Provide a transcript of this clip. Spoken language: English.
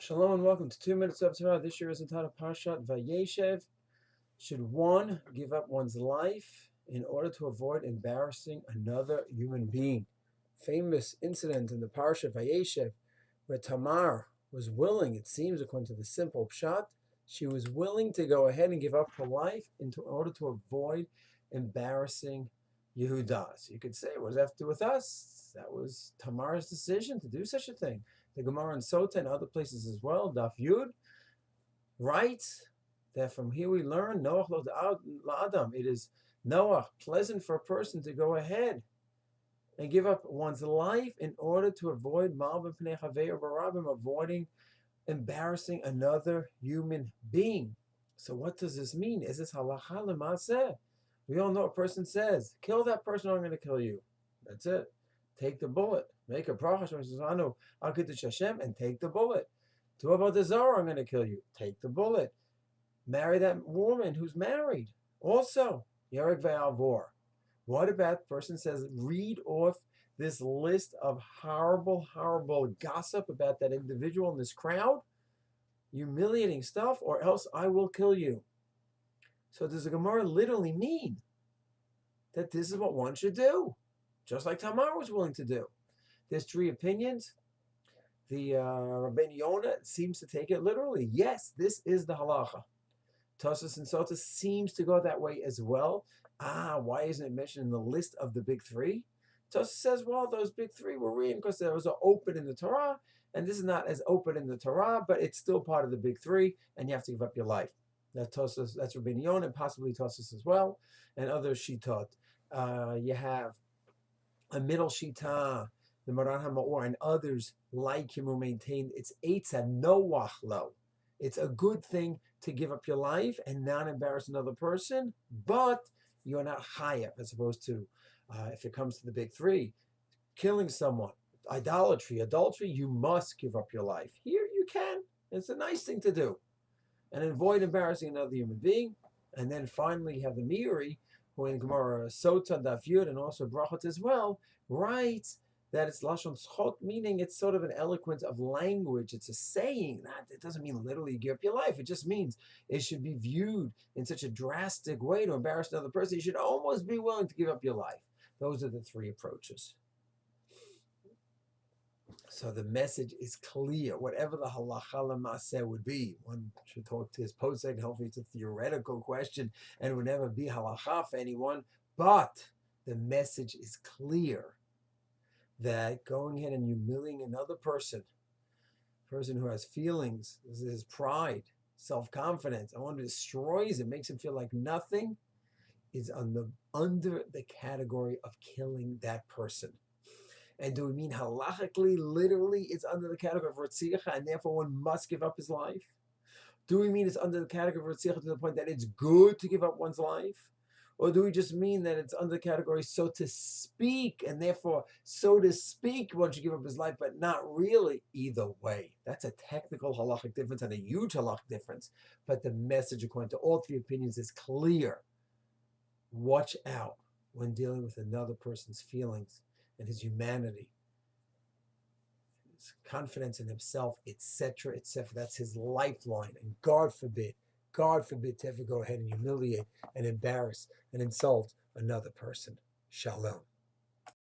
Shalom and welcome to 2 Minutes of Torah. This year is entitled Parshat Vayeshev. Should one give up one's life in order to avoid embarrassing another human being? Famous incident in the Parshat Vayeshev where Tamar was willing, it seems according to the simple pshat, she was willing to go ahead and give up her life in order to avoid embarrassing Yehudah. So you could say, what does that have to do with us? That was Tamar's decision to do such a thing. The Gemara in Sota and other places as well, Daf Yud, writes that from here we learn, Noach lo Adam, it is Noach, pleasant for a person to go ahead and give up one's life in order to avoid Malva Pnei Chavei Barabim, avoiding embarrassing another human being. So what does this mean? Is this halacha l'maaseh? We all know a person says, kill that person or I'm going to kill you. That's it. Take the bullet. Make a bracha, and take the bullet. Do about the Zohar, I'm going to kill you. Take the bullet. Marry that woman who's married. Also, Yerek ve'alvor. What about the person says, read off this list of horrible, horrible gossip about that individual in this crowd, humiliating stuff, or else I will kill you. So does the Gemara literally mean that this is what one should do? Just like Tamar was willing to do. There's three opinions. The Rabainu Yona seems to take it literally. Yes, this is the halacha. Tosfos and Sota seems to go that way as well. Why isn't it mentioned in the list of the big three? Tosfos says, well, those big three were reading because there was an open in the Torah, and this is not as open in the Torah, but it's still part of the big three, and you have to give up your life. That's Tosfos, that's Rabainu Yona, and possibly Tosfos as well, and others shitot. You have a middle shita, the Menorat Hamaor, and others like him who maintained it's Eitzah Noach lo. It's a good thing to give up your life and not embarrass another person, but you're not chayav, as opposed to, if it comes to the big three, killing someone, idolatry, adultery, you must give up your life. Here you can. It's a nice thing to do. And avoid embarrassing another human being. And then finally you have the Meeri, who in Gemara Sota, Daf Yud, and also Berachot as well, writes that it's lashon schot, meaning it's sort of an eloquence of language. It's a saying. It doesn't mean literally give up your life. It just means it should be viewed in such a drastic way to embarrass another person. You should almost be willing to give up your life. Those are the three approaches. So the message is clear. Whatever the halacha l'maaseh would be, one should talk to his posek. Hopefully it's a theoretical question and would never be halacha for anyone. But the message is clear that going ahead and humiliating another person who has feelings, his pride, self-confidence, and one destroys it, makes him feel like nothing, is under the category of killing that person. And do we mean halachically, literally, it's under the category of Ritzicha, and therefore one must give up his life? Do we mean it's under the category of Ritzicha to the point that it's good to give up one's life? Or do we just mean that it's under the category, so to speak, and therefore, so to speak, one should give up his life, but not really? Either way, that's a technical halachic difference and a huge halachic difference. But the message, according to all three opinions, is clear. Watch out when dealing with another person's feelings and his humanity, his confidence in himself, etc., etc. That's his lifeline. And God forbid to ever go ahead and humiliate and embarrass and insult another person. Shalom.